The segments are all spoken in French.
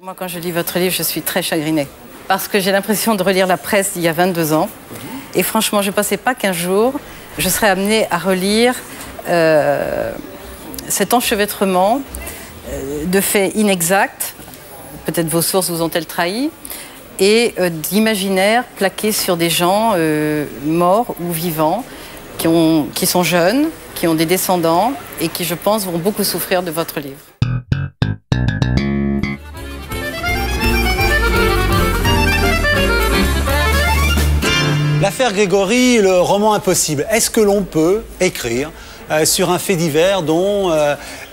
Moi, quand je lis votre livre, je suis très chagrinée. Parce que j'ai l'impression de relire la presse d'il y a 22 ans. Et franchement, je ne pensais pas qu'un jour, je serais amenée à relire cet enchevêtrement de faits inexacts. Peut-être vos sources vous ont-elles trahi. Et d'imaginaires plaqués sur des gens morts ou vivants, qui sont jeunes, qui ont des descendants et qui, je pense, vont beaucoup souffrir de votre livre. L'affaire Grégory, le roman impossible. Est-ce que l'on peut écrire sur un fait divers dont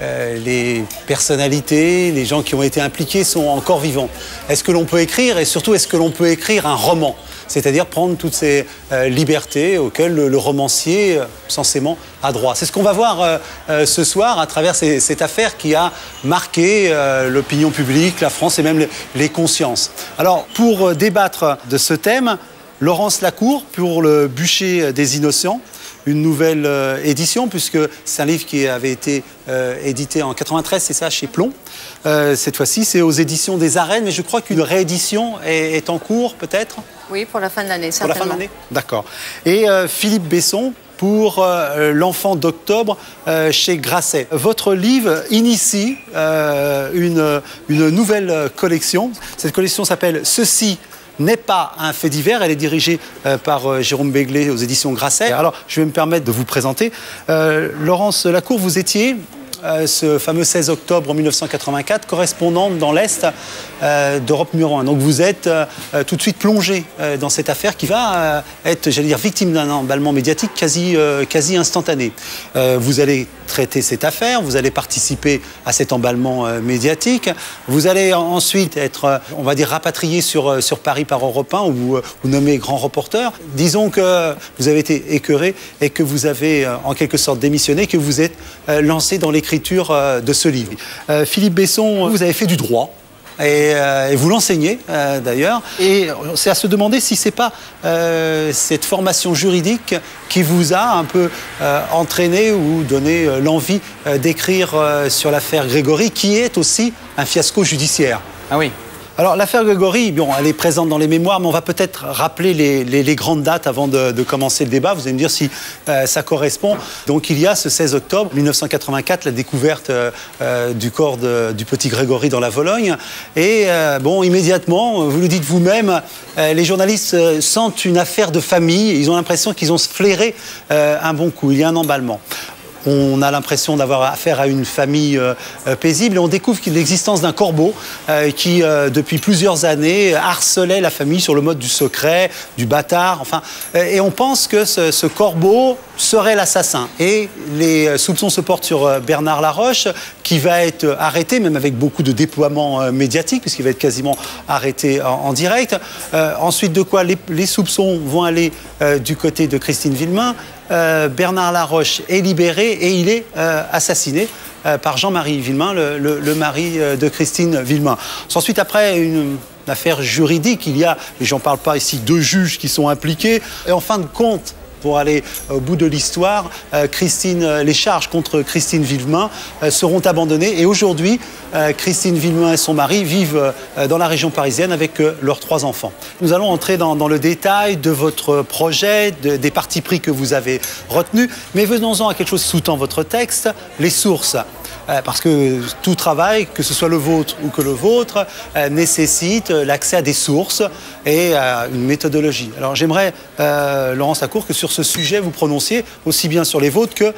les personnalités, les gens qui ont été impliqués sont encore vivants? Est-ce que l'on peut écrire et surtout est-ce que l'on peut écrire un roman? C'est-à-dire prendre toutes ces libertés auxquelles le romancier censément a droit. C'est ce qu'on va voir ce soir à travers cette affaire qui a marqué l'opinion publique, la France et même les consciences. Alors pour débattre de ce thème, Laurence Lacour pour Le Bûcher des Innocents, une nouvelle édition puisque c'est un livre qui avait été édité en 93, c'est ça, chez Plomb. Cette fois-ci, c'est aux éditions des Arènes, mais je crois qu'une réédition est en cours peut-être. Oui, pour la fin de l'année, certainement. Pour la fin de l'année, d'accord. Et Philippe Besson pour L'Enfant d'Octobre chez Grasset. Votre livre initie une nouvelle collection. Cette collection s'appelle « Ceci n'est pas un fait divers ». Elle est dirigée par Jérôme Béglé aux éditions Grasset. Alors, je vais me permettre de vous présenter. Laurence Lacour, vous étiez ce fameux 16 octobre 1984, correspondante dans l'Est d'Europe numéro 1. Donc vous êtes tout de suite plongée dans cette affaire qui va être, j'allais dire, victime d'un emballement médiatique quasi instantané. Vous allez traiter cette affaire, vous allez participer à cet emballement médiatique, vous allez ensuite être, on va dire, rapatrié sur Paris par Europe 1 ou nommé grand reporter. Disons que vous avez été écœuré et que vous avez en quelque sorte démissionné, que vous êtes lancé dans l'écriture de ce livre. Philippe Besson, vous avez fait du droit. Et vous l'enseignez d'ailleurs. Et c'est à se demander si c'est pas cette formation juridique qui vous a un peu entraîné ou donné l'envie d'écrire sur l'affaire Grégory, qui est aussi un fiasco judiciaire. Ah oui. Alors l'affaire Grégory, bon, elle est présente dans les mémoires, mais on va peut-être rappeler les grandes dates avant de commencer le débat. Vous allez me dire si ça correspond. Donc il y a ce 16 octobre 1984, la découverte du corps du petit Grégory dans la Vologne. Et bon, immédiatement, vous le dites vous-même, les journalistes sentent une affaire de famille. Ils ont l'impression qu'ils ont flairé un bon coup. Il y a un emballement. On a l'impression d'avoir affaire à une famille paisible et on découvre l'existence d'un corbeau qui, depuis plusieurs années, harcelait la famille sur le mode du secret, du bâtard, enfin. Et on pense que ce corbeau serait l'assassin. Et les soupçons se portent sur Bernard Laroche, qui va être arrêté, même avec beaucoup de déploiement médiatique, puisqu'il va être quasiment arrêté en direct. Ensuite de quoi les soupçons vont aller du côté de Christine Villemain. Bernard Laroche est libéré et il est assassiné par Jean-Marie Villemain, le mari de Christine Villemain. Ensuite, après une affaire juridique, il y a, et j'en parle pas ici, 2 juges qui sont impliqués. Et en fin de compte, pour aller au bout de l'histoire, les charges contre Christine Villemain seront abandonnées. Et aujourd'hui, Christine Villemain et son mari vivent dans la région parisienne avec leurs 3 enfants. Nous allons entrer dans le détail de votre projet, des partis pris que vous avez retenus. Mais venons-en à quelque chose qui sous-tend votre texte, les sources. Parce que tout travail, que ce soit le vôtre ou que le vôtre, nécessite l'accès à des sources et à une méthodologie. Alors j'aimerais, Laurence Lacour, que sur ce sujet, vous prononciez aussi bien sur les vôtres que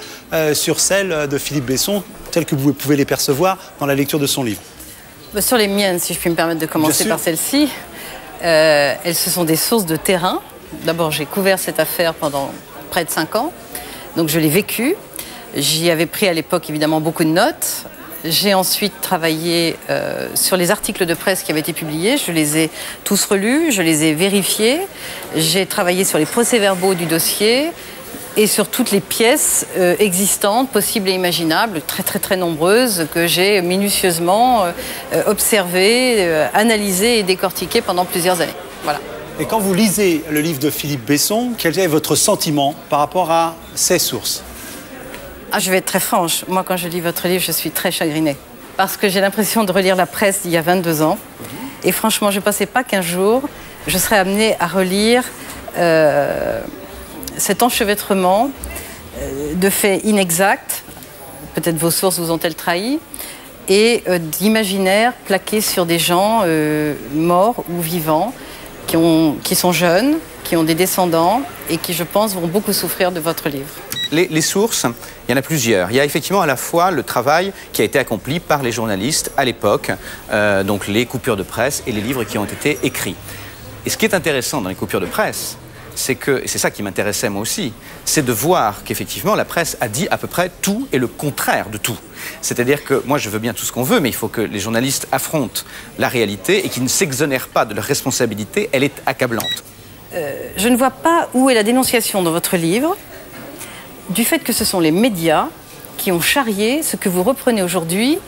sur celles de Philippe Besson, telles que vous pouvez les percevoir dans la lecture de son livre. Sur les miennes, si je puis me permettre de commencer par celle-ci, elles, ce sont des sources de terrain. D'abord, j'ai couvert cette affaire pendant près de 5 ans, donc je l'ai vécue. J'y avais pris à l'époque évidemment beaucoup de notes. J'ai ensuite travaillé sur les articles de presse qui avaient été publiés. Je les ai tous relus, je les ai vérifiés. J'ai travaillé sur les procès-verbaux du dossier et sur toutes les pièces existantes, possibles et imaginables, très nombreuses, que j'ai minutieusement observées, analysées et décortiquées pendant plusieurs années. Voilà. Et quand vous lisez le livre de Philippe Besson, quel est votre sentiment par rapport à ces sources ? Ah, je vais être très franche. Moi, quand je lis votre livre, je suis très chagrinée. parce que j'ai l'impression de relire la presse d'il y a 22 ans. Et franchement, je ne pensais pas qu'un jour, je serais amenée à relire cet enchevêtrement de faits inexacts, peut-être vos sources vous ont-elles trahi, et d'imaginaires plaqués sur des gens morts ou vivants, qui sont jeunes, qui ont des descendants et qui, je pense, vont beaucoup souffrir de votre livre. Les sources, il y en a plusieurs. Il y a effectivement à la fois le travail qui a été accompli par les journalistes à l'époque, donc les coupures de presse et les livres qui ont été écrits. Et ce qui est intéressant dans les coupures de presse, c'est que, et c'est ça qui m'intéressait moi aussi, c'est de voir qu'effectivement la presse a dit à peu près tout et le contraire de tout. C'est-à-dire que moi je veux bien tout ce qu'on veut, mais il faut que les journalistes affrontent la réalité et qu'ils ne s'exonèrent pas de leur responsabilité, elle est accablante. Je ne vois pas où est la dénonciation dans votre livre du fait que ce sont les médias qui ont charrié ce que vous reprenez aujourd'hui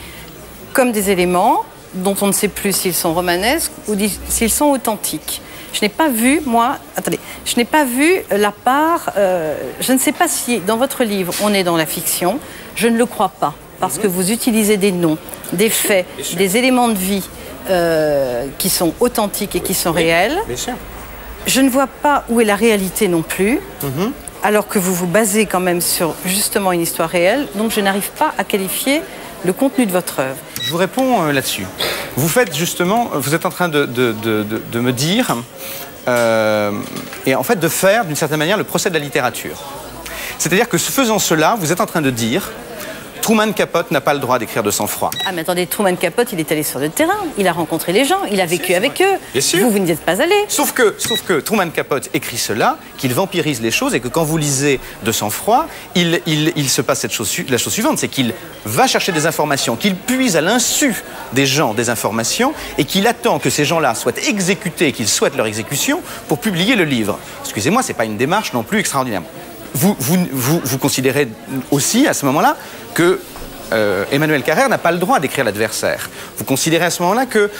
comme des éléments dont on ne sait plus s'ils sont romanesques ou s'ils sont authentiques. Je n'ai pas vu, moi, attendez, je n'ai pas vu la part, je ne sais pas si dans votre livre on est dans la fiction, je ne le crois pas, parce que vous utilisez des noms, des faits, des éléments de vie qui sont authentiques et qui sont réels. Bien sûr. Je ne vois pas où est la réalité non plus, alors que vous vous basez quand même sur justement une histoire réelle, donc je n'arrive pas à qualifier le contenu de votre œuvre. Je vous réponds là-dessus. Vous faites justement, vous êtes en train de me dire, et en fait de faire d'une certaine manière le procès de la littérature. C'est-à-dire que faisant cela, vous êtes en train de dire Truman Capote n'a pas le droit d'écrire de sang-froid. Ah mais attendez, Truman Capote, il est allé sur le terrain, il a rencontré les gens, il a vécu avec eux. Bien sûr. Vous n'y êtes pas allé. Sauf que Truman Capote écrit cela, qu'il vampirise les choses et que quand vous lisez de sang-froid, il se passe la chose suivante, c'est qu'il va chercher des informations, qu'il puise à l'insu des gens des informations et qu'il attend que ces gens-là soient exécutés et qu'ils souhaitent leur exécution pour publier le livre. Excusez-moi, c'est pas une démarche non plus extraordinaire. Vous considérez aussi à ce moment-là que Emmanuel Carrère n'a pas le droit d'écrire l'adversaire. Vous considérez à ce moment-là que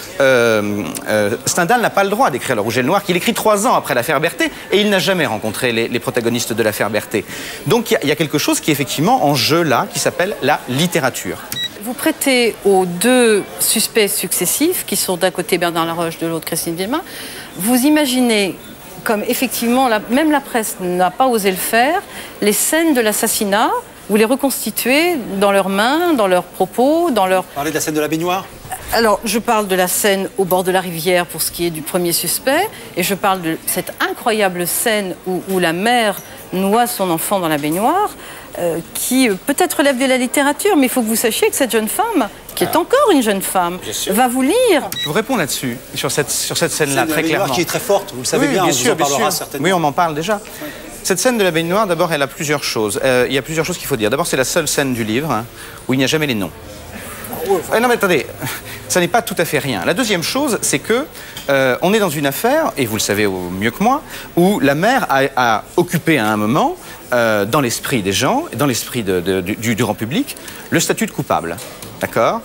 Stendhal n'a pas le droit d'écrire Le Rouge et le Noir, qu'il écrit 3 ans après l'affaire Berthet, et il n'a jamais rencontré les protagonistes de l'affaire Berthet. Donc il y a quelque chose qui est effectivement en jeu là, qui s'appelle la littérature. Vous prêtez aux 2 suspects successifs, qui sont d'un côté Bernard Laroche, de l'autre Christine Villemin, vous imaginez, comme effectivement même la presse n'a pas osé le faire, les scènes de l'assassinat, vous les reconstituez dans leurs mains, dans leurs propos, dans leur... Vous parlez de la scène de la baignoire ? Alors, je parle de la scène au bord de la rivière pour ce qui est du premier suspect, et je parle de cette incroyable scène où la mère noie son enfant dans la baignoire, qui peut-être relève de la littérature, mais il faut que vous sachiez que cette jeune femme, qui est encore une jeune femme, va vous lire. Je vous réponds là-dessus, sur cette scène-là, très clairement. Qui est très forte, vous le savez bien, on vous en parlera certainement. Oui, on m'en parle déjà. Oui. Cette scène de la baignoire, d'abord, elle a plusieurs choses. Il y a plusieurs choses qu'il faut dire. D'abord, c'est la seule scène du livre où il n'y a jamais les noms. Non mais attendez, ça n'est pas tout à fait rien. La deuxième chose, c'est que on est dans une affaire, et vous le savez mieux que moi, où la mère a occupé à un moment, dans l'esprit des gens, dans l'esprit du grand public, le statut de coupable. D'accord ?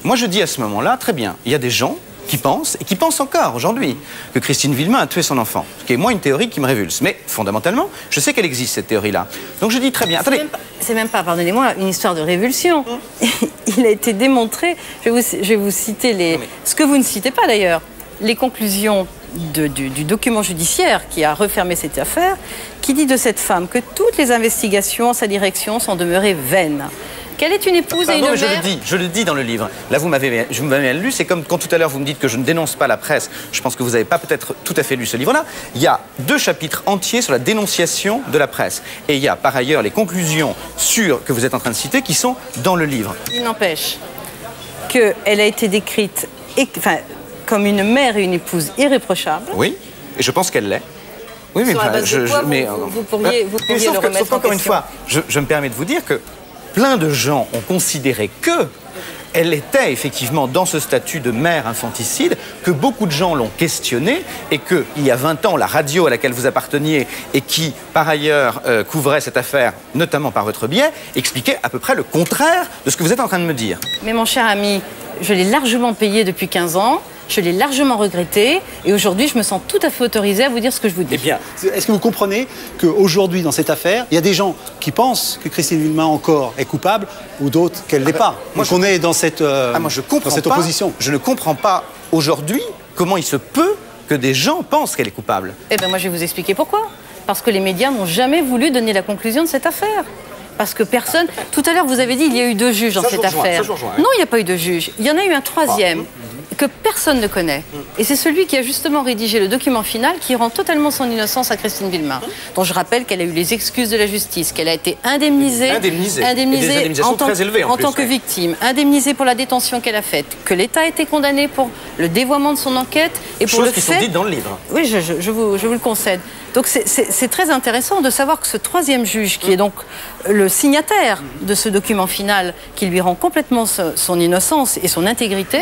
Moi je dis à ce moment-là, très bien, il y a des gens qui pensent, et qui pensent encore aujourd'hui, que Christine Villemin a tué son enfant. Ce qui est, moi, une théorie qui me révulse. Mais, fondamentalement, je sais qu'elle existe, cette théorie-là. Donc je dis très bien, attendez... C'est même pas, pardonnez-moi, une histoire de révulsion. Il a été démontré, je vais vous citer ce que vous ne citez pas d'ailleurs, les conclusions du document judiciaire qui a refermé cette affaire, qui dit de cette femme que toutes les investigations en sa direction sont demeurées vaines. Qu'elle est une épouse et une mère... Je le dis dans le livre. Là, vous m'avez mal lu. C'est comme quand tout à l'heure, vous me dites que je ne dénonce pas la presse. Je pense que vous n'avez pas peut-être tout à fait lu ce livre-là. Il y a 2 chapitres entiers sur la dénonciation de la presse. Et il y a par ailleurs les conclusions que vous êtes en train de citer qui sont dans le livre. Il n'empêche qu'elle a été décrite comme une mère et une épouse irréprochables. Oui, et je pense qu'elle l'est. Oui, mais vous pourriez le remettre en question. Encore une fois, je me permets de vous dire que plein de gens ont considéré qu'elle était effectivement dans ce statut de mère infanticide, que beaucoup de gens l'ont questionnée et qu'il y a 20 ans, la radio à laquelle vous apparteniez et qui, par ailleurs, couvrait cette affaire, notamment par votre biais, expliquait à peu près le contraire de ce que vous êtes en train de me dire. Mais mon cher ami, je l'ai largement payé depuis 15 ans. je l'ai largement regretté, et aujourd'hui, je me sens tout à fait autorisée à vous dire ce que je vous dis. Eh bien, est-ce que vous comprenez qu'aujourd'hui, dans cette affaire, il y a des gens qui pensent que Christine Villemin encore est coupable, ou d'autres qu'elle l'est pas? Donc on est dans cette, moi, je comprends dans cette pas, opposition. Je ne comprends pas aujourd'hui comment il se peut que des gens pensent qu'elle est coupable. Eh bien, moi, je vais vous expliquer pourquoi. Parce que les médias n'ont jamais voulu donner la conclusion de cette affaire. Parce que personne... Tout à l'heure, vous avez dit qu'il y a eu 2 juges dans cette affaire. Non, il n'y a pas eu de juge. Il y en a eu un 3e que personne ne connaît. Et c'est celui qui a justement rédigé le document final qui rend totalement son innocence à Christine Villemin. Dont je rappelle qu'elle a eu les excuses de la justice, qu'elle a été indemnisée en tant que victime, indemnisée pour la détention qu'elle a faite, que l'État a été condamné pour le dévoiement de son enquête et pour le fait... Choses qui sont dites dans le livre. Oui, je vous le concède. Donc c'est très intéressant de savoir que ce 3e juge, qui est donc le signataire de ce document final, qui lui rend complètement son innocence et son intégrité,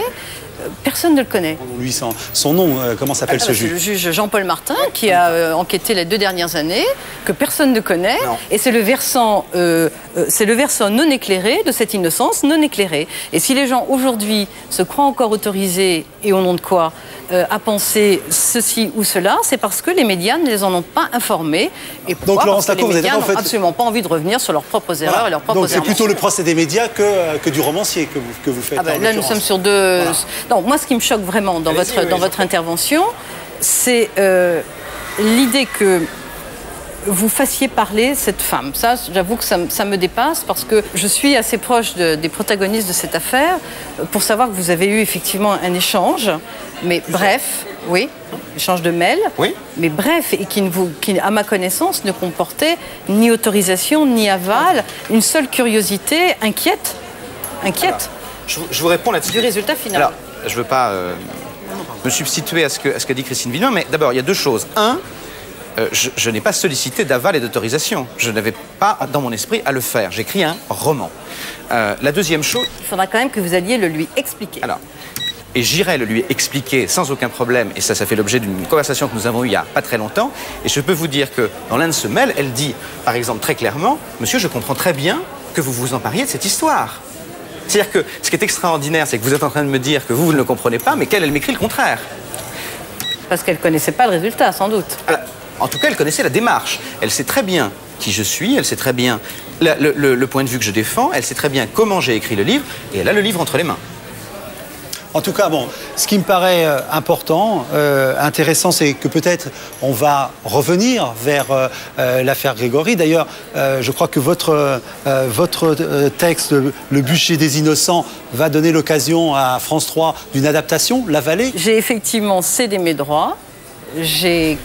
personne ne le connaît. Lui, son nom, comment s'appelle ce juge? Le juge Jean-Paul Martin, qui a enquêté les 2 dernières années, que personne ne connaît, et c'est le versant non éclairé de cette innocence non éclairée. Et si les gens aujourd'hui se croient encore autorisés, et au nom de quoi, à penser ceci ou cela, c'est parce que les médias ne les en ont pas informés. Et pourquoi? Donc, Laurence parce que Lacour, les médias n'ont absolument pas envie de revenir sur leurs propres erreurs et leurs propres Donc c'est plutôt le procès des médias que du romancier que vous faites. Là, nous sommes sur 2... Voilà. Non, moi, ce qui me choque vraiment dans votre intervention, c'est l'idée que vous fassiez parler cette femme. Ça, j'avoue que ça me dépasse parce que je suis assez proche des protagonistes de cette affaire pour savoir que vous avez eu effectivement un échange, mais bref, oui, échange de mails, oui. Mais bref, et qui, à ma connaissance, ne comportait ni autorisation, ni aval, une seule curiosité inquiète. Alors, je vous réponds là-dessus. Du résultat final. Alors, je ne veux pas me substituer à ce que dit Christine Villemin, mais d'abord, il y a 2 choses. Je n'ai pas sollicité d'aval et d'autorisation. Je n'avais pas dans mon esprit à le faire. J'écris un roman. La deuxième chose... Il faudra quand même que vous alliez le lui expliquer. Alors, et j'irai le lui expliquer sans aucun problème. Et ça fait l'objet d'une conversation que nous avons eue il n'y a pas très longtemps. Et je peux vous dire que dans l'un de ce mail, elle dit, par exemple, très clairement, « Monsieur, je comprends très bien que vous vous empariez de cette histoire. » C'est-à-dire que ce qui est extraordinaire, c'est que vous êtes en train de me dire que vous ne le comprenez pas, mais qu'elle m'écrit le contraire. Parce qu'elle ne connaissait pas le résultat, sans doute. Alors, en tout cas, elle connaissait la démarche. Elle sait très bien qui je suis, elle sait très bien le point de vue que je défends, elle sait très bien comment j'ai écrit le livre, et elle a le livre entre les mains. En tout cas, bon, ce qui me paraît important, intéressant, c'est que peut-être on va revenir vers l'affaire Grégory. D'ailleurs, je crois que votre texte, Le bûcher des innocents, va donner l'occasion à France 3 d'une adaptation, La Vallée. J'ai effectivement cédé mes droits. J'ai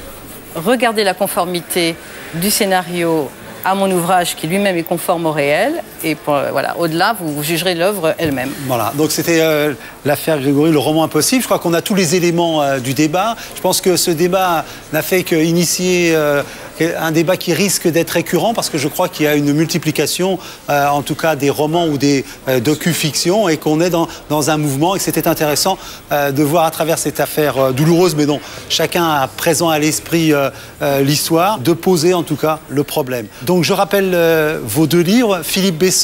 regardé la conformité du scénario à mon ouvrage qui lui-même est conforme au réel. Et voilà, au-delà, vous jugerez l'œuvre elle-même. Voilà, donc c'était l'affaire Grégory, le roman impossible. Je crois qu'on a tous les éléments du débat. Je pense que ce débat n'a fait qu'initier un débat qui risque d'être récurrent parce que je crois qu'il y a une multiplication, en tout cas des romans ou des docu-fictions, et qu'on est dans un mouvement et que c'était intéressant de voir à travers cette affaire douloureuse, mais dont chacun a présent à l'esprit l'histoire, de poser en tout cas le problème. Donc je rappelle vos 2 livres, Philippe Besson,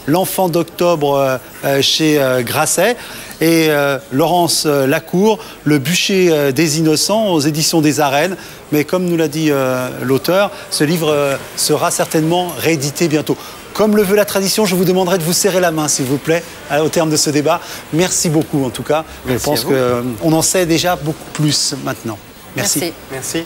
L'enfant d'octobre chez Grasset, et Laurence Lacour, Le bûcher des innocents aux éditions des Arènes. Mais comme nous l'a dit l'auteur, ce livre sera certainement réédité bientôt. Comme le veut la tradition, je vous demanderai de vous serrer la main, s'il vous plaît, au terme de ce débat. Merci beaucoup, en tout cas. Je pense qu'on en sait déjà beaucoup plus maintenant. Merci. Merci.